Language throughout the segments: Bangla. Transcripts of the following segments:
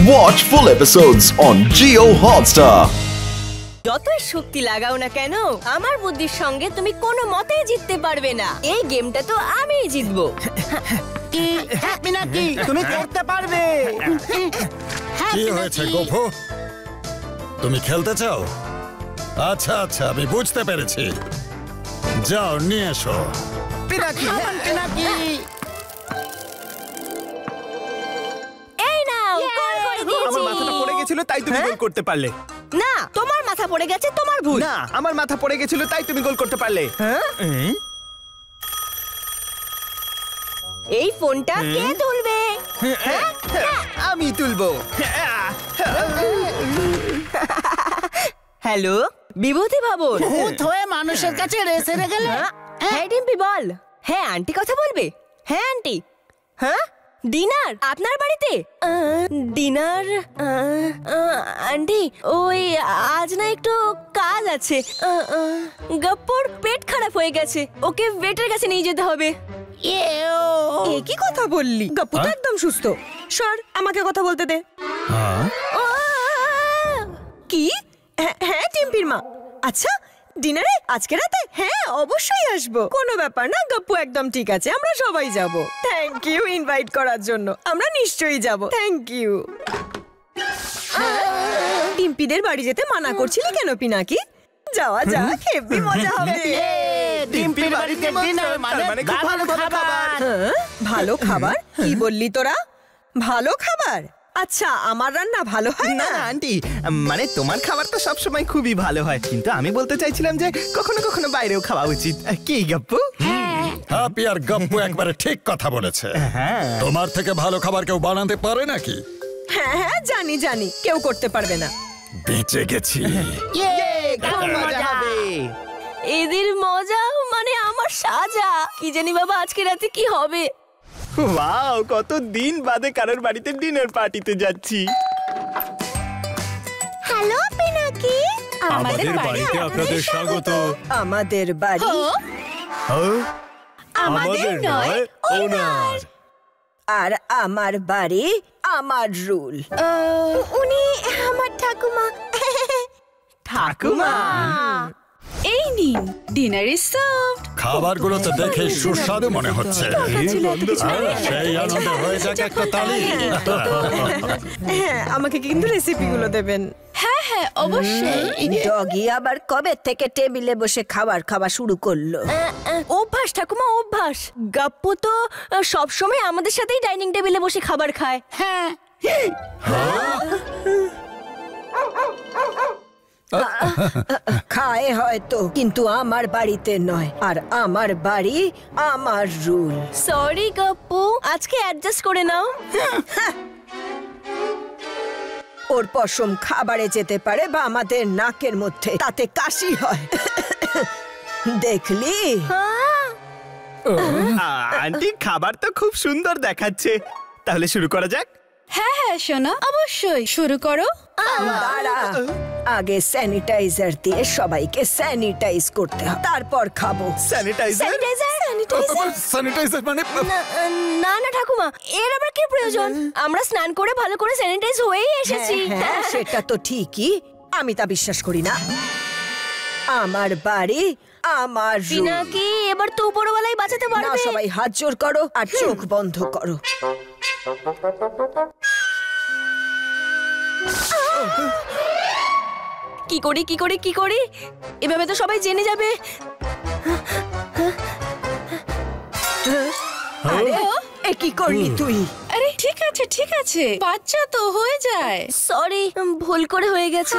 Watch full episodes on Jio Hotstar. যতই শক্তি লাগাও না কেন আমার বুদ্ধির সঙ্গে তুমি কোনো মতেই জিততে পারবে না। এই গেমটা তো আমিই জিতবো। মিনাকি তুমি করতে পারবে। কি হয়েছে গোফু? তুমি খেলতে চাও? আচ্ছা আচ্ছা, আমি বুঝতে পেরেছি। যাও নিয়ে এসো। পিনাকি পিনাকি এই নাও, গোল করে দিয়েছি। আমার মাথাটা পড়ে গেছিল তাই তুমি গোল করতে পারলে। না, তোমার মাথা পড়ে গেছে, তোমার ভুল। না, আমার মাথা পড়ে গেছিল তাই তুমি গোল করতে পারলে। এই ফোনটা কে তুলবে? আমি তুলবো। হ্যালো, বিভূতি ভবন। ভূত হয়ে মানুষের কাছে রেস হেরে গেলে? হ্যাঁ ডিম্পি বল। হ্যাঁ আন্টি কথা বলবে। হ্যাঁ আন্টি। হ্যাঁ ডিনার আপনার বাড়িতে? ডিনার আন্টি ওই আজ না একটু কাজ আছে। গপ্পুর পেট খারাপ হয়ে গেছে, ওকে ওয়েটার কাছে নিয়ে যেতে হবে। কি কথা বললি? গপ্পু তো একদম সুস্থ। সর, আমাকে কথা বলতে দে। কি? হ্যাঁ টিম্পির মা। আচ্ছা ডিনারে আজকে রাতে? হ্যাঁ অবশ্যই আসবো, কোনো ব্যাপার না। গপ্পু একদম ঠিক আছে, আমরা সবাই যাব। থ্যাংক ইউ ইনভাইট করার জন্য, আমরা নিশ্চয়ই যাব। Thank you. টিম্পিদের বাড়ি যেতে মানা করছিলি কেন পিনাকি? যাওয়া যাক, হেব্বি মজা হবে। ডিম্পির বাড়িতে ডিনার মানে খুব ভালো খাবার। ভালো খাবার? কি বললি তোরা? ভালো খাবার? আচ্ছা আমার রান্না ভালো হয় না না? না আন্টি, মানে তোমার খাবার তো সবসময় খুবই ভালো হয়, কিন্তু আমি বলতে চাইছিলাম যে কখনো কখনো বাইরেও খাওয়া উচিত। কি গপ্পু? হ্যাপি আর গপ্পু একবারে ঠিক কথা বলেছে। তোমার থেকে ভালো খাবার কেউ বানাতে পারে নাকি? হ্যাঁ হ্যাঁ জানি জানি, কেউ করতে পারবে না। বেঁচে গেছি। খুব মজা হবে। এদের মজা মানে আমার সাজা। কি জানি বাবা আজকে রাতে কি হবে। ওয়াও, কত দিন বাদে কারোর বাড়িতে ডিনার পার্টিতে যাচ্ছি। হ্যালো পিনাকি, আমাদের বাড়িতে আপনাদের স্বাগত। আমাদের বাড়ি? আমাদের নয়, ওনার। আর আমার বাড়ি আমার রুল। উনি আমার ঠাকুমা। ঠাকুমা? এই নিন, ডিনার ইজ সার্ভড। খাবারগুলো তো দেখে সুস্বাদু মনে হচ্ছে। সেই আনন্দে হয়ে যাক একটা তালি। হ্যাঁ আমাকে কিন্তু রেসিপিগুলো দেবেন। হ্যাঁ হ্যাঁ অবশ্যই। ডগি আবার কবে থেকে টেবিলে বসে খাবার খাওয়া শুরু করলো? অভ্যাস ঠাকুমা, অভ্যাস। গপ্পু তো সবসময় আমাদের সাথেই ডাইনিং টেবিলে বসে খাবার খায়। হ্যাঁ খায় হয়তো, কিন্তু আমার বাড়িতে নয়। আর আমার বাড়ি আমার রুল। সরি গপ্পু, আজকে অ্যাডজাস্ট করে নাও। ওর পশম খাবারে যেতে পারে বা আমাদের নাকের মধ্যে, তাতে কাশি হয়। দেখলি? আন্টি খাবার তো খুব সুন্দর দেখাচ্ছে, তাহলে শুরু করা যাক। হ্যাঁ হ্যাঁ শোনো, অবশ্যই শুরু করো। দাঁড়া, আগে স্যানিটাইজার দিয়ে সবাইকে স্যানিটাইজ করতে হবে, তারপর খাবো। স্যানিটাইজার? স্যানিটাইজার মানে? না না ঠাকুমা, এর আবার কি প্রয়োজন? আমরা স্নান করে ভালো করে স্যানিটাইজ হয়েই এসেছি। হ্যাঁ সেটা তো ঠিকই, আমি তা বিশ্বাস করি না। আমার বাড়ি আমার রুল। পিনাকি এবার তো উপরওয়ালাই বাঁচাতে না, পারবে। সবাই হাত জোর করো আর চোখ বন্ধ করো। কি করি কি করি কি করি? এভাবে তো সবাই জেনে যাবে। আরে এ কি করলি তুই? আরে ঠিক আছে ঠিক আছে, বাচ্চা তো হয়ে যায়। সরি, ভুল করে হয়ে গেছে।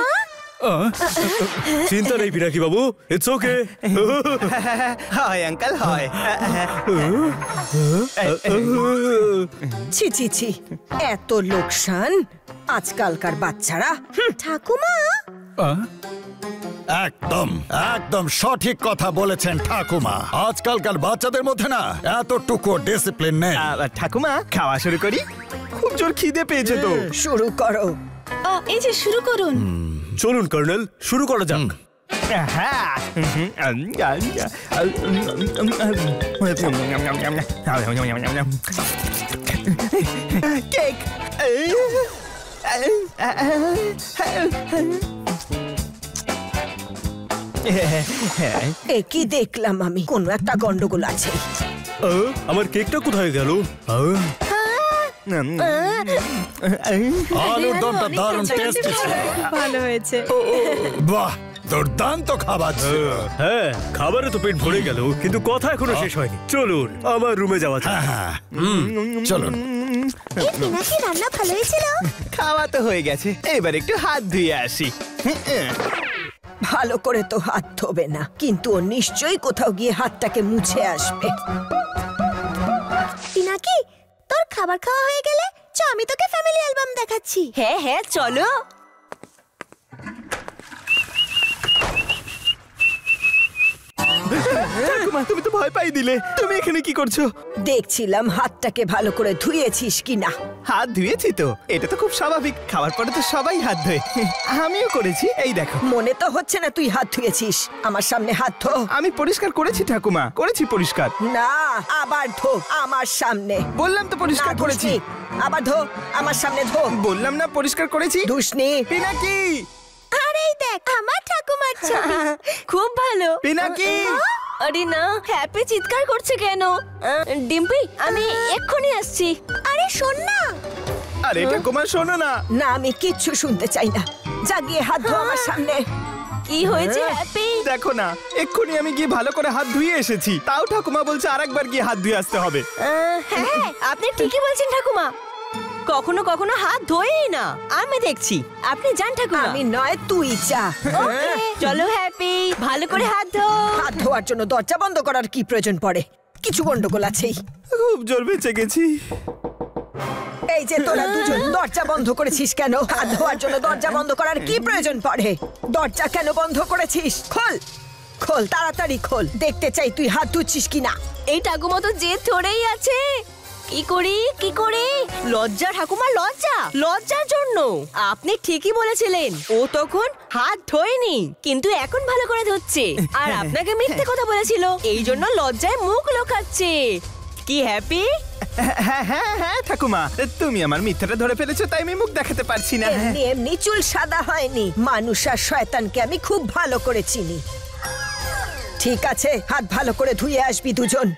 চিন্তা নেই পিনাকি বাবু, ইটস ওকে। হয় আঙ্কেল হয়। ছি ছি ছি, এত লোকসান আজকালকার বাচ্চারা। ঠাকুমা একদম একদম সঠিক কথা বলেছেন ঠাকুমা। আজকালকার বাচ্চাদের মধ্যে না এতটুকু ডিসিপ্লিন নেই। ঠাকুমা খাওয়া শুরু করি, খুব জোর খিদে পেয়েছে তো। শুরু করো। এই যে শুরু করুন। চলুন কর্নেল, শুরু করা যাক। কেক। এ কি দেখলাম আমি, কোনো একটা গন্ডগোল আছে। আমার কেকটা কোথায় গেল? আলুর দমটা দারুণ টেস্টি ছিল। ভালো হয়েছে। বাহ, দুর্দান্ত খাবার ছিল। হ্যাঁ, খাবারে তো পেট ভরে গেল, কিন্তু কথা এখনো শেষ হয়নি। চলুন আমার রুমে যাওয়া যাক। হ্যাঁ, চলুন। পিনাকি রান্না ভালো হয়েছিল। খাওয়া তো হয়ে গেছে, এবার একটু হাত ধুয়ে আসি। ভালো করে তো হাত ধোবে না, কিন্তু ও নিশ্চয়ই কোথাও গিয়ে হাতটাকে মুছে আসবে। পিনাকি, তোর খাবার খাওয়া হয়ে গেলে আমি তোকে ফ্যামিলি অ্যালবাম দেখাচ্ছি। হ্যাঁ হ্যাঁ, চলো। ঠাকুমা, তুমি তো ভয় পাই দিলে। তুমি এখানে কি করছো? দেখছিলাম হাতটাকে ভালো করে ধুয়েছিস কিনা। হাত ধুয়েছি তো, এটা তো খুব স্বাভাবিক। খাওয়ার পরে তো সবাই হাত ধোয়, আমিও করেছি। এই দেখো। মনে তো হচ্ছে না তুই হাত ধুয়েছিস। আমার সামনে হাত ধো। আমি পরিষ্কার করেছি ঠাকুমা, করেছি পরিষ্কার। না, আবার ধো আমার সামনে। বললাম তো পরিষ্কার না, করেছি। ধুসনি। আবার ধো আমার সামনে ধো। বললাম না পরিষ্কার করেছি। ধুসনি। পিনাকি, আরে দেখ, আমার ঠাকুমার ছবি। খুব ভালো। পিনাকি। আরে না, হ্যাপি চিৎকার করছে কেন? ডিম্পি, আমি এক্ষুনি আসছি। আরে শোন না। আরে ঠাকুমা, শোনো না। না, আমি কিচ্ছু শুনতে চাই না। যা গিয়ে হাত ধো আমার সামনে। কি হয়েছে হ্যাপি? দেখো না, এক্ষুনি আমি গিয়ে ভালো করে হাত ধুয়ে এসেছি, তাও ঠাকুমা বলছে আরেকবার গিয়ে হাত ধুয়ে আসতে হবে। হ্যাঁ, আপনি ঠিকই বলছেন ঠাকুমা। কখনো কখনো হাত ধোয়ই না, আমি দেখছি। আপনি যান ঠাকুমা। আমি নয়, তুই যা। ওকে, চলো হ্যাপি, ভালো করে হাত ধো। হাত ধোয়ার জন্য দরজা বন্ধ করার কি প্রয়োজন পড়ে? কিছু গন্ডগোল আছেই। খুব জোর বেঁচে গেছি। এই যে তোরা দুজন দরজা বন্ধ করেছিস কেন? হাত ধোয়ার জন্য দরজা বন্ধ করার কি প্রয়োজন পড়ে? দরজা কেন বন্ধ করেছিস? খোল, খোল, তাড়াতাড়ি খোল। দেখতে চাই তুই হাত ধুচ্ছিস কিনা। এই ঠাকুমা তো জেদ ধরেই আছে। কি করি কি করে? লজ্জা ঠাকুমা, লজ্জা, লজ্জার জন্য। আপনি ঠিকই বলেছিলেন, ও তখন হাত ধোয়নি, কিন্তু এখন ভালো করে ধুচ্ছে। আর আপনাকে মিথ্যে কথা বলেছিল, এই জন্য লজ্জায় মুখ লুকাচ্ছে। কি হ্যাপি? হ্যাঁ হ্যাঁ হ্যাঁ ঠাকুমা, তুমি আমার মিথ্যাটা ধরে ফেলেছো, তাই আমি মুখ দেখাতে পারছি না। এমনি এমনি চুল সাদা হয়নি। মানুষ আর শয়তানকে আমি খুব ভালো করে চিনি। ঠিক আছে, হাত ভালো করে ধুয়ে আসবি দুজন।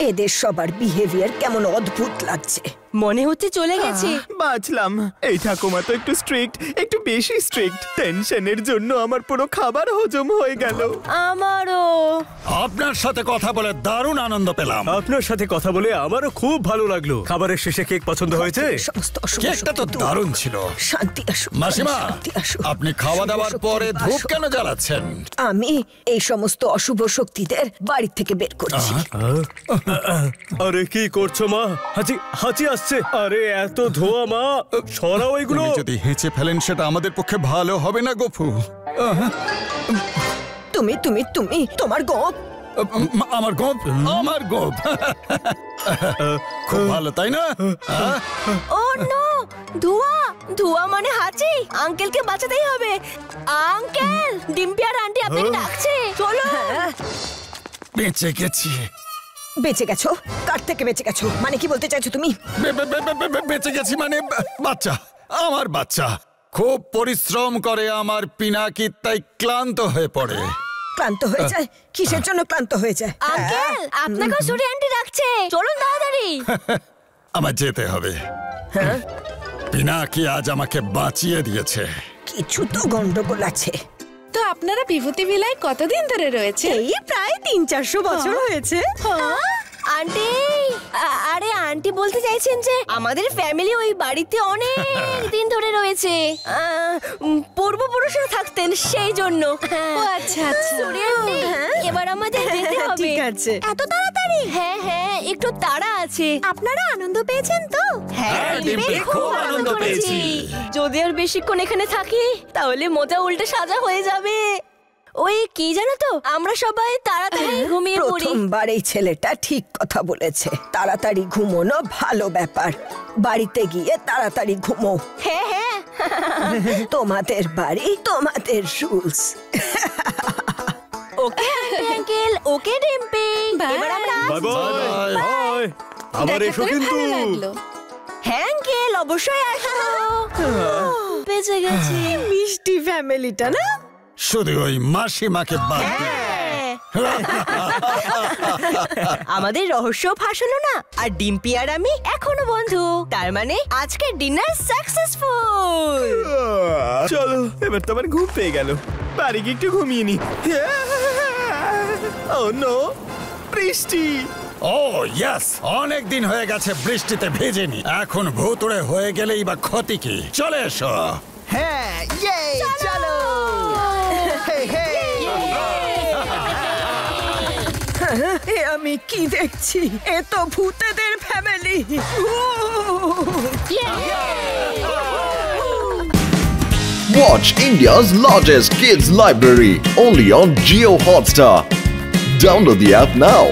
এদের সবার বিহেভিয়ার কেমন অদ্ভুত লাগছে। মনে হচ্ছে চলে গেছে। বাঁচলাম। এই ঠাকুমা তো একটু স্ট্রিক্ট, একটু বেশি স্ট্রিক্ট। টেনশনের জন্য আমার পুরো খাবার হজম হয়ে গেল। আমারও। আপনার সাথে কথা বলে দারুণ আনন্দ পেলাম। আপনার সাথে কথা বলে আমারও খুব ভালো লাগলো। খাবারের শেষে কেক পছন্দ হয়েছে? সমস্ত অশুভ কেকটা তো শক্তি দূর। দারুণ ছিল। শান্তি আসুক, মাসিমা, শান্তি আসুক। আপনি খাওয়া দাওয়ার অশুভ পরে শক্তি ধূপ আসুক। কেন জ্বালাচ্ছেন? আমি এই সমস্ত অশুভ শক্তিদের বাড়ি থেকে বের করছি। আরে কি করছো মা? হাঁচি হাঁচি আসছে। আরে এত ধোয়া মা, সরাও এগুলো। আপনি যদি হেঁচে ফেলেন সেটা আমাদের পক্ষে ভালো হবে না গফু। তুমি তুমি তুমি তোমার গোপ। আমার গোপ, আমার গোপ। খুব ভালো, তাই না? ও নো, ধোঁয়া, ধোঁয়া মানে হাঁচি। আঙ্কেলকে বাঁচাতেই হবে। আঙ্কেল, ডিম্পি আর আন্টি আপনাকে ডাকছে, চলো। বেঁচে গেছি। বেঁচে গেছো? কার থেকে বেঁচে গেছো? মানে কি বলতে চাইছো তুমি? বেঁচে গেছি মানে বাচ্চা, আমার বাচ্চা খুব পরিশ্রম করে আমার পিনাকি, তাই ক্লান্ত হয়ে পড়ে। ক্লান্ত হয়ে যায়? কিসের জন্য ক্লান্ত হয়ে যায়? আঙ্কেল, আপনাকে সুরি আন্টি ডাকছে, চলুন তাড়াতাড়ি। আমার যেতে হবে। পিনাকি আজ আমাকে বাঁচিয়ে দিয়েছে। কিছু তো গন্ডগোল আছে। তো আপনারা বিভূতি ভিলায় কতদিন ধরে রয়েছে? এই প্রায় 300-400 বছর হয়েছে। আন্টি, আরে আন্টি বলতে চাইছেন যে আমাদের ফ্যামিলি ওই বাড়িতে অনেক দিন ধরে রয়েছে। পূর্বপুরুষরা থাকতেন, সেই জন্য। ও আচ্ছা আচ্ছা। সুরি আন্টি, এবার আমাদের যেতে হবে। ঠিক আছে। এত তাড়াতাড়ি? হ্যাঁ হ্যাঁ, একটু তাড়া আছে। আপনারা আনন্দ পেয়েছেন তো? হ্যাঁ, ডিম্পি, খুব আনন্দ পেয়েছি। যদি আর বেশিক্ষণ এখানে থাকি তাহলে মোটা উল্টে সাজা হয়ে যাবে। ওই কি জানো তো, আমরা সবাই তাড়াতাড়ি ঘুমিয়ে পড়ি। প্রথমবার এই ছেলেটা ঠিক কথা বলেছে। তাড়াতাড়ি ঘুমোনো ভালো ব্যাপার। বাড়িতে গিয়ে তাড়াতাড়ি ঘুমো। হ্যাঁ হ্যাঁ। তোমাদের বাড়ি, তোমাদের রুলস। ওকে আঙ্কেল, ওকে ডিম্পি, এবার আমরা বাই বাই বাই। বাই। আবার দেখা এসো করে কিন্তু। ভালো লাগলো। হ্যাঁ আঙ্কেল, অবশ্যই আসবো। বেঁচে গেছি। মিষ্টি ফ্যামিলিটা না? শুধু ওই মাসিমাকে বাদ দিয়ে। আমাদের রহস্য ফাঁস হলো না, আর ডিম্পি আর আমি এখনো বন্ধু। তার মানে আজকের ডিনার সাকসেসফুল। চলো, এবার তো আমার ঘুম পেয়ে গেল, বাড়ি গিয়ে একটু ঘুমিয়ে নি। ও নো, বৃষ্টি! ও ইয়েস, অনেক দিন হয়ে গেছে বৃষ্টিতে ভেজেনি। এখন ভুতুড়ে হয়ে গেলেই বা ক্ষতি কি? চলে এসো। হ্যাঁ, ইয়ে, চলো। হে হে। এ আমি কি দেখছি? এ তো ভূতেদের family. Watch India's largest kids library only on Jio Hotstar. Download the app now.